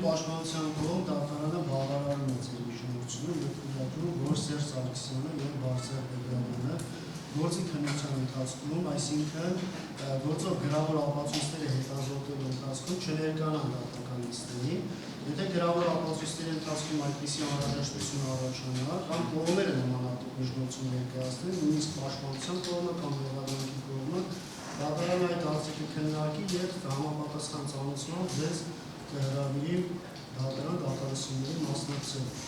պաշտպանության կողմ դատարանը բավարարում է ձեր միջնորդությունը եւ թույլատրում, որ Սերժ Սարգսյանը եւ Բարսեղը Բեգրամյանը գործի քննության ընթացքում, այսինքն գործով գրավոր ապացույցները հետազոտելու ընթացքում չներկանան դատական նիստերին, եթե գրավոր ապացույցների ընթացքում այդպիսի անհրաժեշտություն առաջանա, կամ կողմերը նմանատիպ միջնորդություն ներկայացնեն, նույնիսկ պաշտպանության կողմը կամ մեղադրանքի կողմը, դատարանը այդ արդյունքը քննարկի եւ համապատասխան ծանուցմամբ ձեզ կհրավիրի դատարան դատարանությունների մասնակցելու։